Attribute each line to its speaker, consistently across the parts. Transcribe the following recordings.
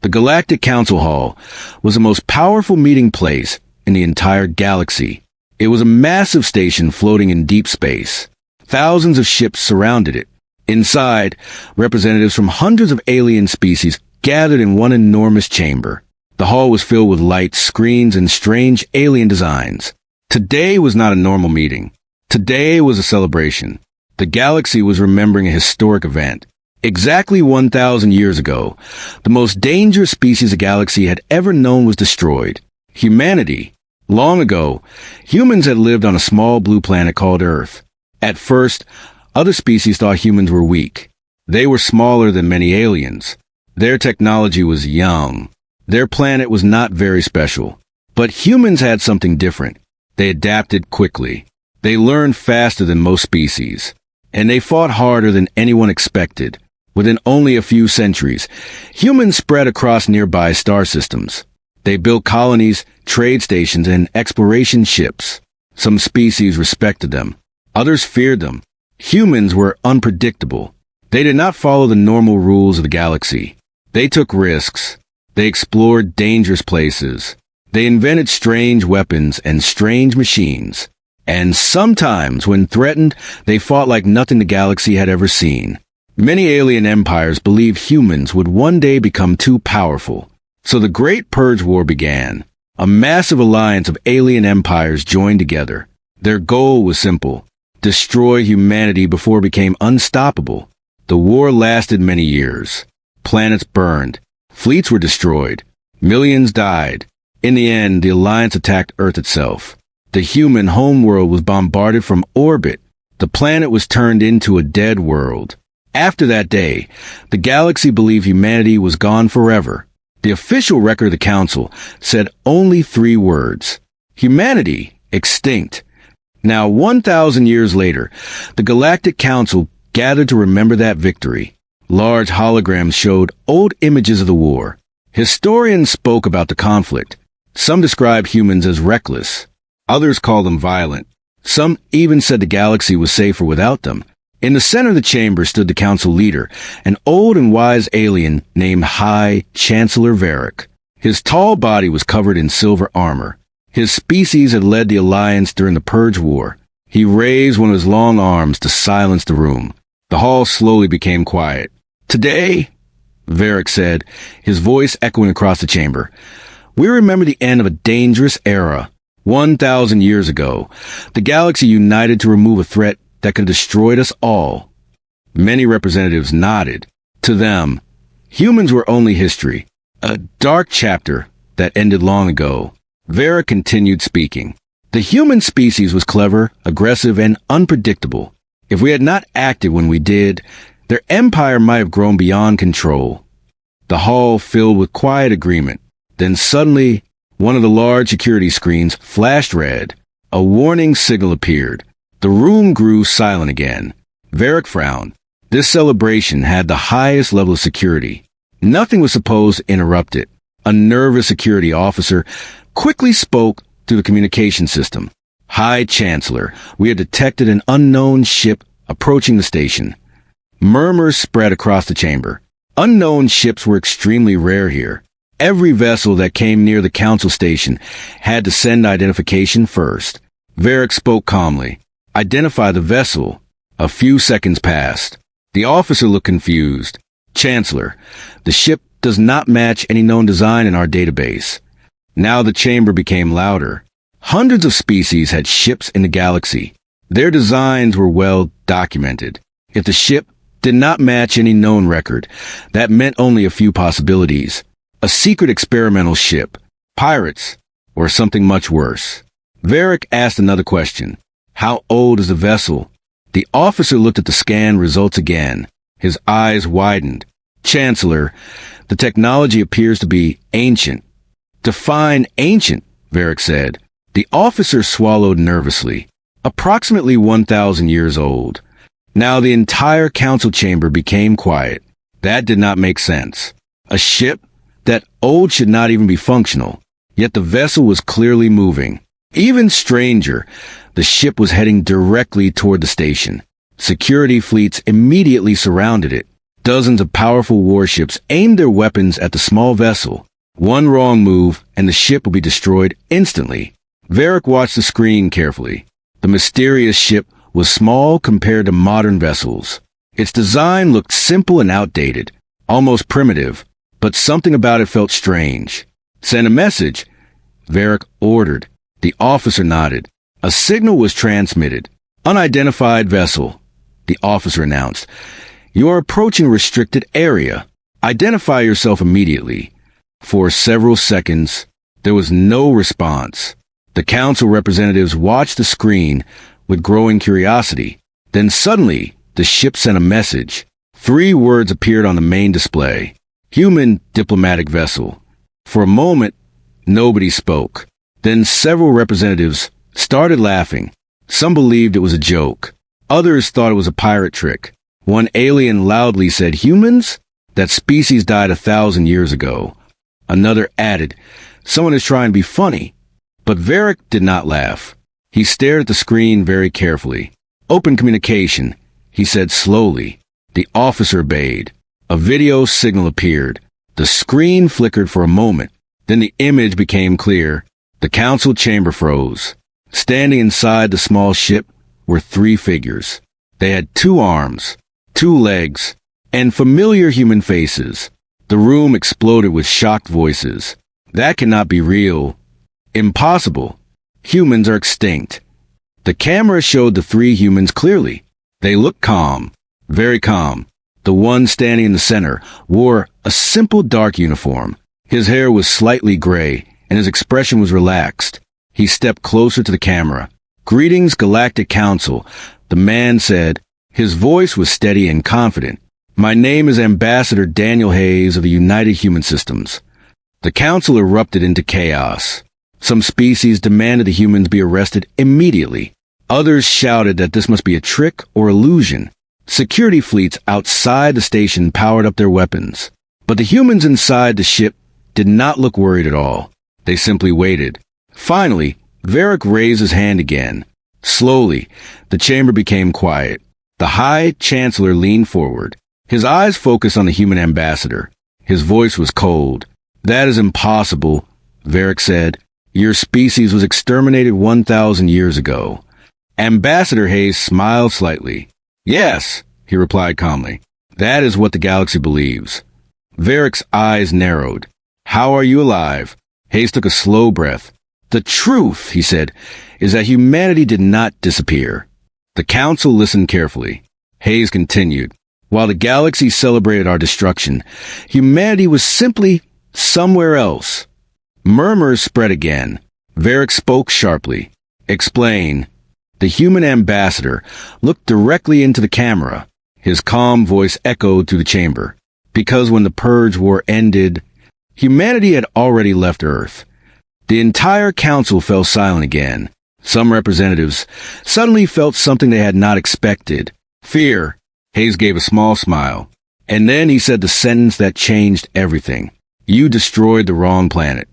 Speaker 1: The Galactic Council Hall was the most powerful meeting place in the entire galaxy. It was a massive station floating in deep space. Thousands of ships surrounded it. Inside, representatives from hundreds of alien species gathered in one enormous chamber. The hall was filled with lights, screens, and strange alien designs. Today was not a normal meeting. Today was a celebration. The galaxy was remembering a historic event. Exactly 1,000 years ago, the most dangerous species the galaxy had ever known was destroyed. Humanity. Long ago, humans had lived on a small blue planet called Earth. At first, other species thought humans were weak. They were smaller than many aliens. Their technology was young. Their planet was not very special. But humans had something different. They adapted quickly. They learned faster than most species. And they fought harder than anyone expected. Within only a few centuries, humans spread across nearby star systems. They built colonies, trade stations, and exploration ships. Some species respected them. Others feared them. Humans were unpredictable. They did not follow the normal rules of the galaxy. They took risks. They explored dangerous places. They invented strange weapons and strange machines. And sometimes, when threatened, they fought like nothing the galaxy had ever seen. Many alien empires believed humans would one day become too powerful. So the Great Purge War began. A massive alliance of alien empires joined together. Their goal was simple: destroy humanity before it became unstoppable. The war lasted many years. Planets burned. Fleets were destroyed. Millions died. In the end, the alliance attacked Earth itself. The human homeworld was bombarded from orbit. The planet was turned into a dead world. After that day, the galaxy believed humanity was gone forever. The official record of the Council said only 3 words: humanity extinct. Now, 1,000 years later, the Galactic Council gathered to remember that victory. Large holograms showed old images of the war. Historians spoke about the conflict. Some described humans as reckless. Others called them violent. Some even said the galaxy was safer without them. In the center of the chamber stood the council leader, an old and wise alien named High Chancellor Varric. His tall body was covered in silver armor. His species had led the alliance during the Purge War. He raised one of his long arms to silence the room. The hall slowly became quiet. "Today," Varric said, his voice echoing across the chamber, "we remember the end of a dangerous era. 1,000 years ago, the galaxy united to remove a threat that could have destroyed us all." Many representatives nodded. To them, humans were only history, a dark chapter that ended long ago. Vera continued speaking. The human species was clever, aggressive, and unpredictable. If we had not acted when we did, their empire might have grown beyond control. The hall filled with quiet agreement. Then suddenly, one of the large security screens flashed red. A warning signal appeared. The room grew silent again. Varric frowned. This celebration had the highest level of security. Nothing was supposed to interrupt it. A nervous security officer quickly spoke through the communication system. "High Chancellor, we have detected an unknown ship approaching the station." Murmurs spread across the chamber. Unknown ships were extremely rare here. Every vessel that came near the council station had to send identification first. Varric spoke calmly. "Identify the vessel." A few seconds passed. The officer looked confused. "Chancellor, the ship does not match any known design in our database." Now the chamber became louder. Hundreds of species had ships in the galaxy. Their designs were well documented. If the ship did not match any known record, that meant only a few possibilities. A secret experimental ship, pirates, or something much worse. Varric asked another question. "How old is the vessel?" The officer looked at the scan results again. His eyes widened. "Chancellor, the technology appears to be ancient." "Define ancient," Varric said. The officer swallowed nervously. "Approximately 1,000 years old." Now the entire council chamber became quiet. That did not make sense. A ship that old should not even be functional. Yet the vessel was clearly moving. Even stranger, the ship was heading directly toward the station. Security fleets immediately surrounded it. Dozens of powerful warships aimed their weapons at the small vessel. One wrong move, and the ship would be destroyed instantly. Varric watched the screen carefully. The mysterious ship was small compared to modern vessels. Its design looked simple and outdated, almost primitive, but something about it felt strange. "Send a message," Varric ordered. The officer nodded. A signal was transmitted. "Unidentified vessel," the officer announced. "You are approaching a restricted area. Identify yourself immediately." For several seconds, there was no response. The council representatives watched the screen with growing curiosity. Then suddenly, the ship sent a message. 3 words appeared on the main display. "Human diplomatic vessel." For a moment, nobody spoke. Then several representatives started laughing. Some believed it was a joke. Others thought it was a pirate trick. One alien loudly said, "Humans? That species died 1,000 years ago." Another added, "Someone is trying to be funny." But Varric did not laugh. He stared at the screen very carefully. "Open communication," he said slowly. The officer obeyed. A video signal appeared. The screen flickered for a moment. Then the image became clear. The council chamber froze. Standing inside the small ship were 3 figures. They had 2 arms, 2 legs, and familiar human faces. The room exploded with shocked voices. "That cannot be real. Impossible. Humans are extinct." The camera showed the 3 humans clearly. They looked calm, very calm. The one standing in the center wore a simple dark uniform. His hair was slightly gray, and his expression was relaxed. He stepped closer to the camera. "Greetings, Galactic Council," the man said. His voice was steady and confident. "My name is Ambassador Daniel Hayes of the United Human Systems." The council erupted into chaos. Some species demanded the humans be arrested immediately. Others shouted that this must be a trick or illusion. Security fleets outside the station powered up their weapons. But the humans inside the ship did not look worried at all. They simply waited. Finally, Varric raised his hand again. Slowly, the chamber became quiet. The High Chancellor leaned forward. His eyes focused on the human ambassador. His voice was cold. "That is impossible," Varric said. "Your species was exterminated 1,000 years ago." Ambassador Hayes smiled slightly. "Yes," he replied calmly. "That is what the galaxy believes." Varric's eyes narrowed. "How are you alive?" Hayes took a slow breath. "The truth," he said, "is that humanity did not disappear." The council listened carefully. Hayes continued. "While the galaxy celebrated our destruction, humanity was simply somewhere else." Murmurs spread again. Varric spoke sharply. "Explain." The human ambassador looked directly into the camera. His calm voice echoed through the chamber. "Because when the Purge War ended, humanity had already left Earth." The entire council fell silent again. Some representatives suddenly felt something they had not expected. "Fear." Hayes gave a small smile. And then he said the sentence that changed everything. "You destroyed the wrong planet."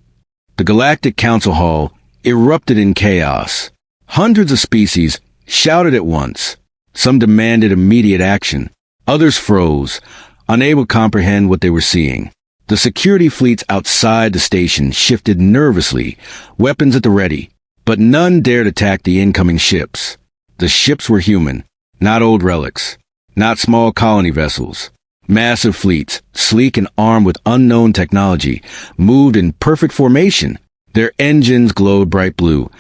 Speaker 1: The Galactic Council Hall erupted in chaos. Hundreds of species shouted at once. Some demanded immediate action. Others froze, unable to comprehend what they were seeing. The security fleets outside the station shifted nervously, weapons at the ready, but none dared attack the incoming ships. The ships were human, not old relics, not small colony vessels. Massive fleets, sleek and armed with unknown technology, moved in perfect formation. Their engines glowed bright blue,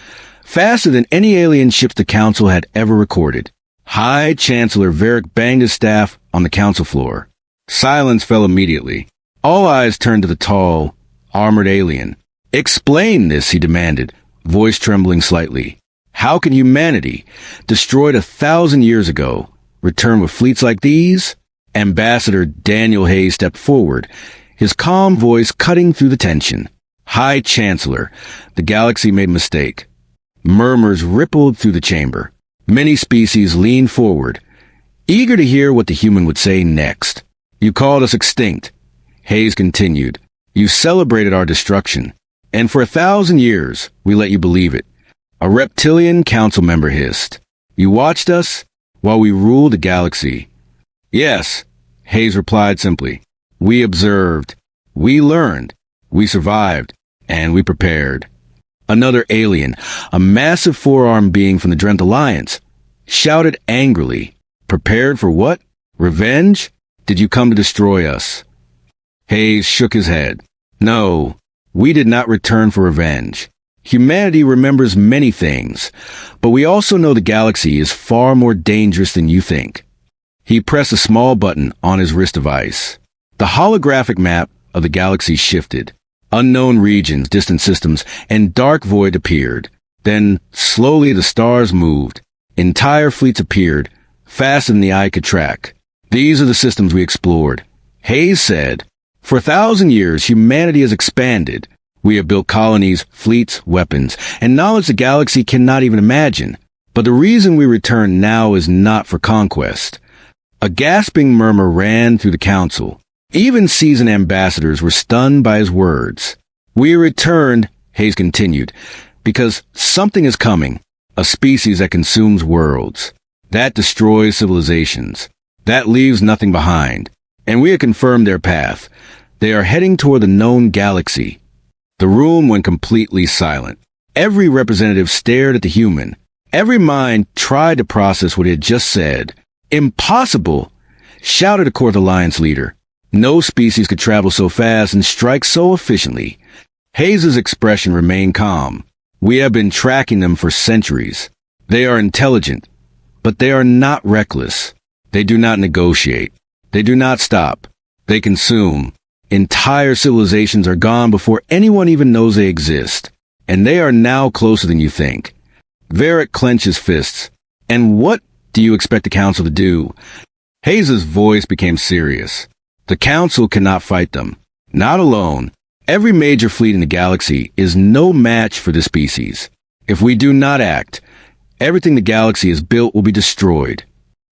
Speaker 1: faster than any alien ships the Council had ever recorded. High Chancellor Varric banged his staff on the council floor. Silence fell immediately. All eyes turned to the tall, armored alien. "Explain this," he demanded, voice trembling slightly. "How can humanity, destroyed 1,000 years ago, return with fleets like these?" Ambassador Daniel Hayes stepped forward, his calm voice cutting through the tension. "High Chancellor, the galaxy made a mistake." Murmurs rippled through the chamber. Many species leaned forward, eager to hear what the human would say next. "You called us extinct," Hayes continued. "You celebrated our destruction, and for 1,000 years we let you believe it." A reptilian council member hissed. "You watched us while we ruled the galaxy." "Yes," Hayes replied simply. We observed. We learned. We survived. And we prepared. Another alien, a massive four-armed being from the Drent Alliance, shouted angrily. Prepared for what? Revenge? Did you come to destroy us? Hayes shook his head. No, we did not return for revenge. Humanity remembers many things, but we also know the galaxy is far more dangerous than you think. He pressed a small button on his wrist device. The holographic map of the galaxy shifted. Unknown regions, distant systems, and dark void appeared. Then, slowly the stars moved. Entire fleets appeared, faster than the eye could track. These are the systems we explored. Hayes said, for 1,000 years, humanity has expanded. We have built colonies, fleets, weapons, and knowledge the galaxy cannot even imagine. But the reason we return now is not for conquest. A gasping murmur ran through the council. Even seasoned ambassadors were stunned by his words. We returned, Hayes continued, because something is coming. A species that consumes worlds. That destroys civilizations. That leaves nothing behind. And we have confirmed their path. They are heading toward the known galaxy. The room went completely silent. Every representative stared at the human. Every mind tried to process what he had just said. Impossible! Shouted a Court Alliance leader. No species could travel so fast and strike so efficiently. Hayes' expression remained calm. We have been tracking them for centuries. They are intelligent, but they are not reckless. They do not negotiate. They do not stop. They consume. Entire civilizations are gone before anyone even knows they exist. And they are now closer than you think. Varric clenched his fists. And what do you expect the Council to do? Hayes' voice became serious. The Council cannot fight them. Not alone. Every major fleet in the galaxy is no match for the species. If we do not act, everything the galaxy has built will be destroyed.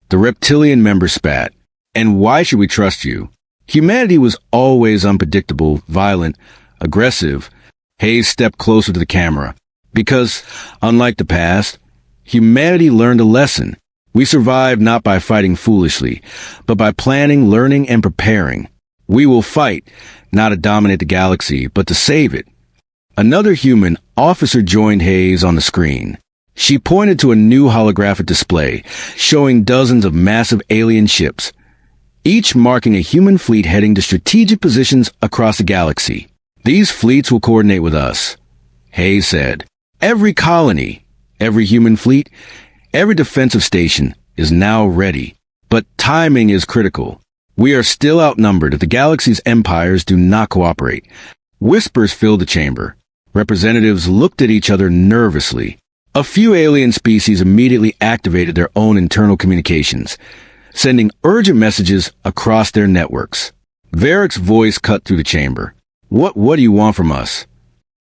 Speaker 1: The reptilian member spat. And why should we trust you? Humanity was always unpredictable, violent, aggressive. Hayes stepped closer to the camera. Because, unlike the past, humanity learned a lesson. We survived not by fighting foolishly, but by planning, learning, and preparing. We will fight, not to dominate the galaxy, but to save it. Another human officer joined Hayes on the screen. She pointed to a new holographic display, showing dozens of massive alien ships, each marking a human fleet heading to strategic positions across the galaxy. These fleets will coordinate with us, Hayes said. Every colony, every human fleet, every defensive station is now ready. But timing is critical. We are still outnumbered if the galaxy's empires do not cooperate. Whispers filled the chamber. Representatives looked at each other nervously. A few alien species immediately activated their own internal communications, sending urgent messages across their networks. Varric's voice cut through the chamber. What do you want from us?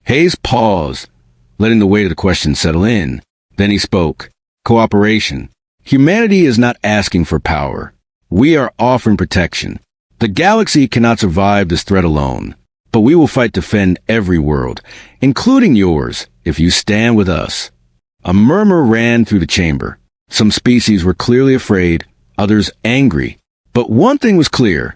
Speaker 1: Hayes paused, letting the weight of the question settle in. Then he spoke. Cooperation. Humanity is not asking for power. We are offering protection. The galaxy cannot survive this threat alone, but we will fight to defend every world, including yours, if you stand with us. A murmur ran through the chamber. Some species were clearly afraid, others angry. But one thing was clear.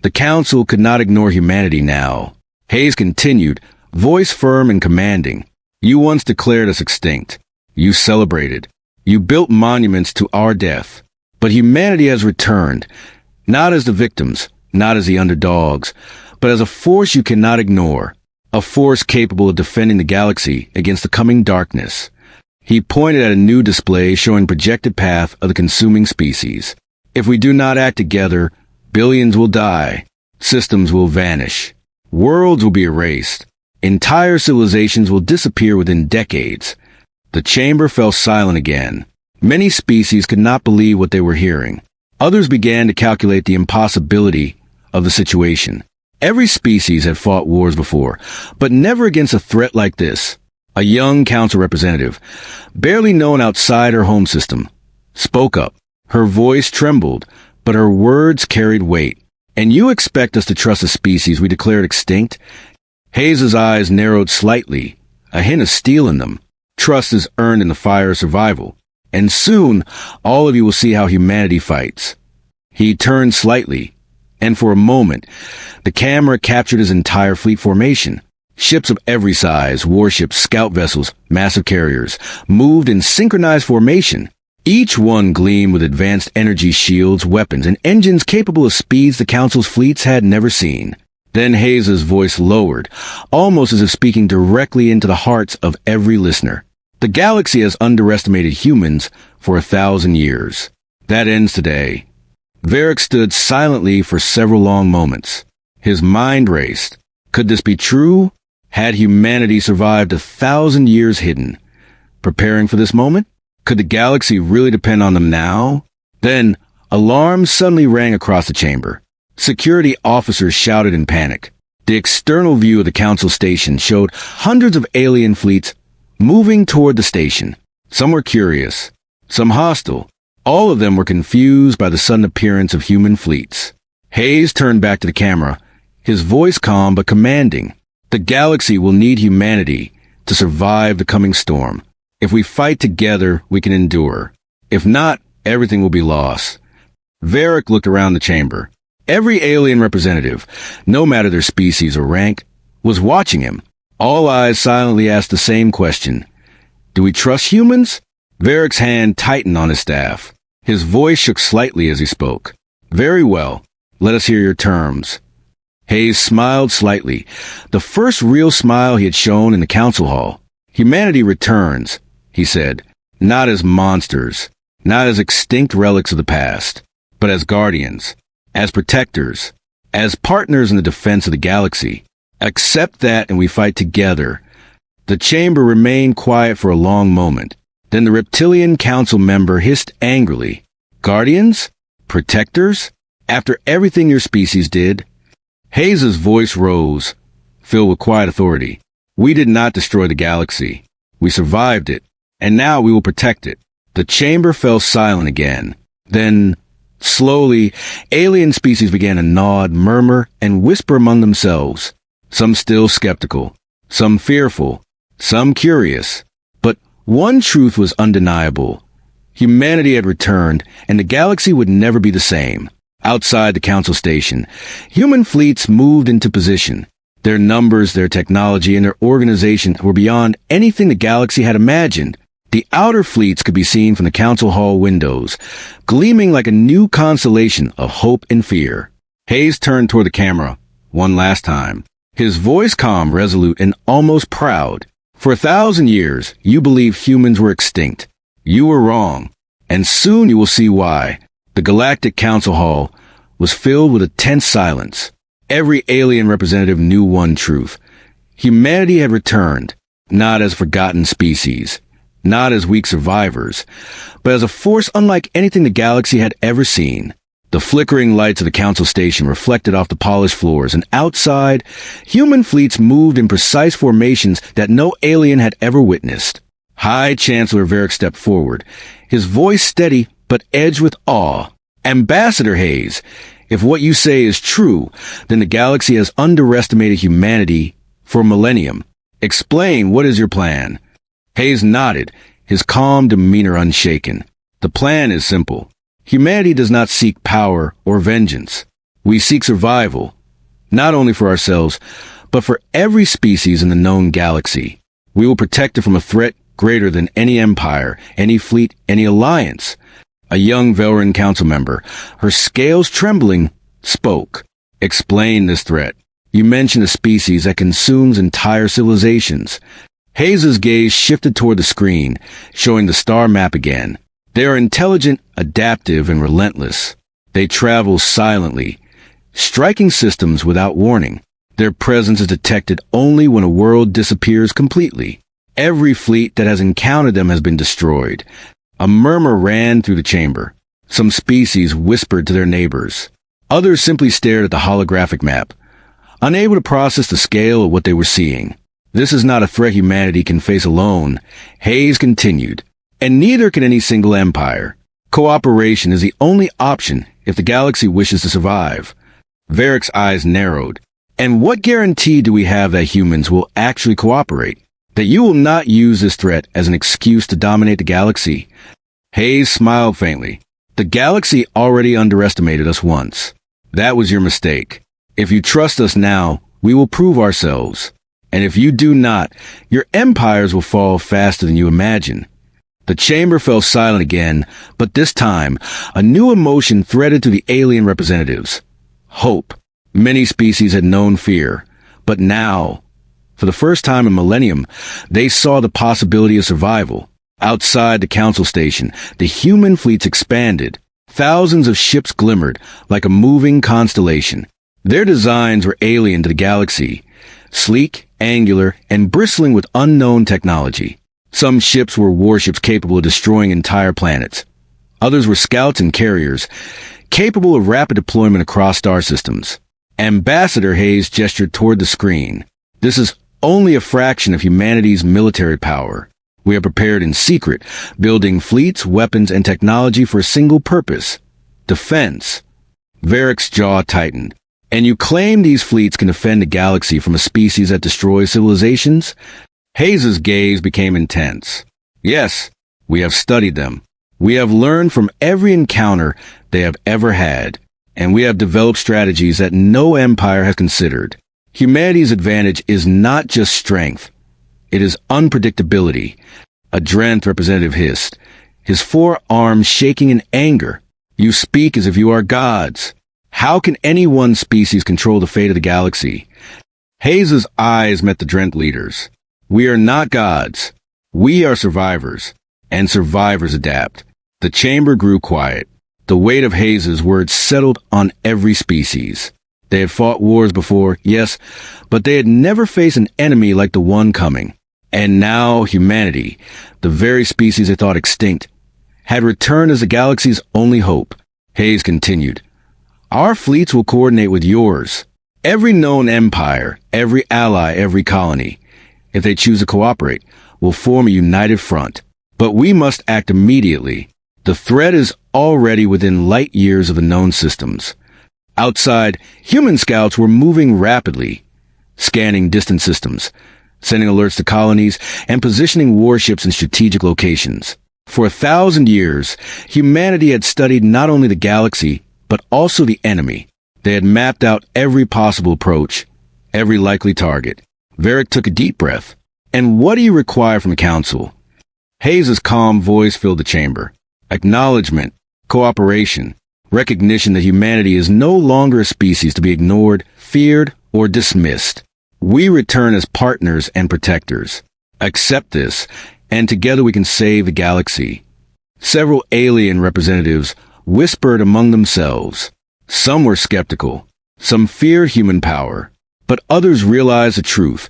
Speaker 1: The Council could not ignore humanity now. Hayes continued, voice firm and commanding. You once declared us extinct. You celebrated. You built monuments to our death. But humanity has returned, not as the victims, not as the underdogs, but as a force you cannot ignore, a force capable of defending the galaxy against the coming darkness. He pointed at a new display showing projected path of the consuming species. If we do not act together, billions will die, systems will vanish, worlds will be erased, entire civilizations will disappear within decades. The chamber fell silent again. Many species could not believe what they were hearing. Others began to calculate the impossibility of the situation. Every species had fought wars before, but never against a threat like this. A young council representative, barely known outside her home system, spoke up. Her voice trembled, but her words carried weight. And you expect us to trust a species we declared extinct? Hayes' eyes narrowed slightly, a hint of steel in them. Trust is earned in the fire of survival. And soon, all of you will see how humanity fights. He turned slightly, And for a moment, the camera captured his entire fleet formation. Ships of every size, warships, scout vessels, massive carriers, moved in synchronized formation. Each one gleamed with advanced energy shields, weapons, and engines capable of speeds the Council's fleets had never seen. Then Hayes's voice lowered, almost as if speaking directly into the hearts of every listener. The galaxy has underestimated humans for 1,000 years. That ends today. Varric stood silently for several long moments. His mind raced. Could this be true? Had humanity survived 1,000 years hidden, preparing for this moment? Could the galaxy really depend on them now? Then, alarms suddenly rang across the chamber. Security officers shouted in panic. The external view of the Council station showed hundreds of alien fleets moving toward the station. Some were curious, some hostile. All of them were confused by the sudden appearance of human fleets. Hayes turned back to the camera, his voice calm but commanding. The galaxy will need humanity to survive the coming storm. If we fight together, we can endure. If not, everything will be lost. Varric looked around the chamber. Every alien representative, no matter their species or rank, was watching him. All eyes silently asked the same question. Do we trust humans? Varric's hand tightened on his staff. His voice shook slightly as he spoke. Very well. Let us hear your terms. Hayes smiled slightly, the first real smile he had shown in the council hall. Humanity returns, he said, not as monsters, not as extinct relics of the past, but as guardians, as protectors, as partners in the defense of the galaxy. Accept that and we fight together. The chamber remained quiet for a long moment. Then the reptilian council member hissed angrily. Guardians? Protectors? After everything your species did? Hayes's voice rose, filled with quiet authority. We did not destroy the galaxy. We survived it, and now we will protect it. The chamber fell silent again. Then, slowly, alien species began to nod, murmur, and whisper among themselves. Some still skeptical, some fearful, some curious. But one truth was undeniable. Humanity had returned, and the galaxy would never be the same. Outside the council station, human fleets moved into position. Their numbers, their technology, and their organization were beyond anything the galaxy had imagined. The outer fleets could be seen from the council hall windows, gleaming like a new constellation of hope and fear. Hayes turned toward the camera, one last time. His voice calm, resolute, and almost proud. For 1,000 years, you believed humans were extinct. You were wrong. And soon you will see why. The Galactic Council Hall was filled with a tense silence. Every alien representative knew one truth. Humanity had returned, not as forgotten species, not as weak survivors, but as a force unlike anything the galaxy had ever seen. The flickering lights of the council station reflected off the polished floors, and outside, human fleets moved in precise formations that no alien had ever witnessed. High Chancellor Varric stepped forward, his voice steady but edged with awe. Ambassador Hayes, if what you say is true, then the galaxy has underestimated humanity for a millennium. Explain, what is your plan? Hayes nodded, his calm demeanor unshaken. The plan is simple. Humanity does not seek power or vengeance. We seek survival, not only for ourselves, but for every species in the known galaxy. We will protect it from a threat greater than any empire, any fleet, any alliance. A young Velran council member, her scales trembling, spoke. Explain this threat. You mentioned a species that consumes entire civilizations. Hayes's gaze shifted toward the screen, showing the star map again. They are intelligent, adaptive, and relentless. They travel silently, striking systems without warning. Their presence is detected only when a world disappears completely. Every fleet that has encountered them has been destroyed. A murmur ran through the chamber. Some species whispered to their neighbors. Others simply stared at the holographic map, unable to process the scale of what they were seeing. This is not a threat humanity can face alone, Hayes continued, and neither can any single empire. Cooperation is the only option if the galaxy wishes to survive. Varric's eyes narrowed. And what guarantee do we have that humans will actually cooperate? That you will not use this threat as an excuse to dominate the galaxy? Hayes smiled faintly. The galaxy already underestimated us once. That was your mistake. If you trust us now, we will prove ourselves. And if you do not, your empires will fall faster than you imagine. The chamber fell silent again, but this time, a new emotion threaded through the alien representatives. Hope. Many species had known fear, but now, for the first time in millennium, they saw the possibility of survival. Outside the council station, the human fleets expanded. Thousands of ships glimmered like a moving constellation. Their designs were alien to the galaxy, sleek, angular, and bristling with unknown technology. Some ships were warships capable of destroying entire planets. Others were scouts and carriers, capable of rapid deployment across star systems. Ambassador Hayes gestured toward the screen. This is only a fraction of humanity's military power. We are prepared in secret, building fleets, weapons, and technology for a single purpose: defense. Varric's jaw tightened. And you claim these fleets can defend the galaxy from a species that destroys civilizations? Hayes's gaze became intense. Yes, we have studied them. We have learned from every encounter they have ever had, and we have developed strategies that no empire has considered. Humanity's advantage is not just strength. It is unpredictability. A Drenth representative hissed, his forearms shaking in anger. You speak as if you are gods. How can any one species control the fate of the galaxy? Hayes's eyes met the Drenth leaders. We are not gods. We are survivors, and survivors adapt. The chamber grew quiet. The weight of Hayes's words settled on every species. They had fought wars before, yes, but they had never faced an enemy like the one coming. And now humanity, the very species they thought extinct, had returned as the galaxy's only hope. Hayes continued, Our fleets will coordinate with yours. Every known empire, every ally, every colony, if they choose to cooperate, will form a united front. But we must act immediately. The threat is already within light years of the known systems. Outside, human scouts were moving rapidly, scanning distant systems, sending alerts to colonies, and positioning warships in strategic locations. For 1,000 years, humanity had studied not only the galaxy, but also the enemy. They had mapped out every possible approach, every likely target. Varric took a deep breath. And what do you require from the council? Hayes's calm voice filled the chamber. Acknowledgement, cooperation, recognition that humanity is no longer a species to be ignored, feared, or dismissed. We return as partners and protectors. Accept this, and together we can save the galaxy. Several alien representatives whispered among themselves. Some were skeptical. Some feared human power. But others realized the truth.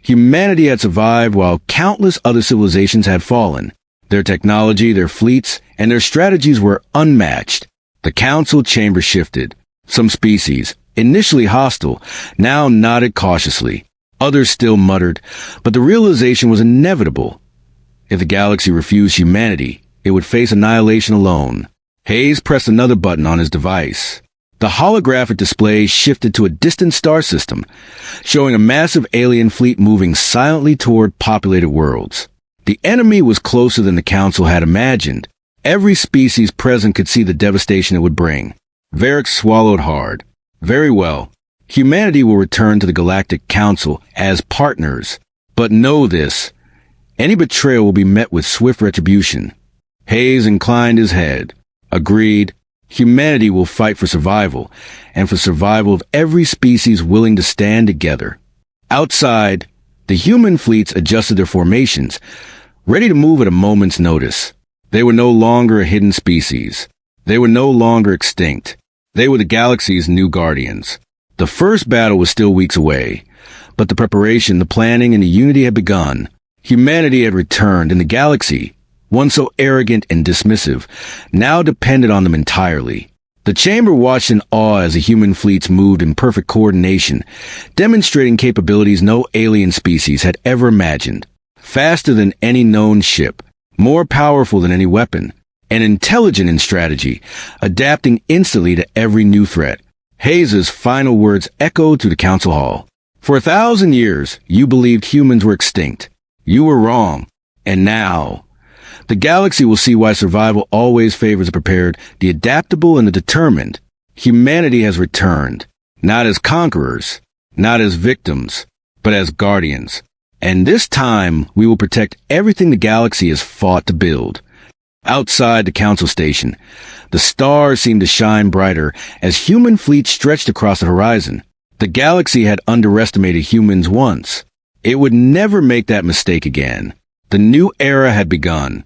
Speaker 1: Humanity had survived while countless other civilizations had fallen. Their technology, their fleets, and their strategies were unmatched. The council chamber shifted. Some species, initially hostile, now nodded cautiously. Others still muttered, but the realization was inevitable. If the galaxy refused humanity, it would face annihilation alone. Hayes pressed another button on his device. The holographic display shifted to a distant star system, showing a massive alien fleet moving silently toward populated worlds. The enemy was closer than the council had imagined. Every species present could see the devastation it would bring. Varric swallowed hard. Very well. Humanity will return to the Galactic Council as partners. But know this. Any betrayal will be met with swift retribution. Hayes inclined his head. Agreed. Humanity will fight for survival, and for survival of every species willing to stand together. Outside, the human fleets adjusted their formations, ready to move at a moment's notice. They were no longer a hidden species. They were no longer extinct. They were the galaxy's new guardians. The first battle was still weeks away, but the preparation, the planning, and the unity had begun. Humanity had returned, and the galaxy, one so arrogant and dismissive, now depended on them entirely. The chamber watched in awe as the human fleets moved in perfect coordination, demonstrating capabilities no alien species had ever imagined. Faster than any known ship, more powerful than any weapon, and intelligent in strategy, adapting instantly to every new threat. Hayes's final words echoed through the council hall. For 1,000 years, you believed humans were extinct. You were wrong. And now, the galaxy will see why survival always favors the prepared, the adaptable, and the determined. Humanity has returned, not as conquerors, not as victims, but as guardians. And this time, we will protect everything the galaxy has fought to build. Outside the council station, the stars seemed to shine brighter as human fleets stretched across the horizon. The galaxy had underestimated humans once. It would never make that mistake again. The new era had begun,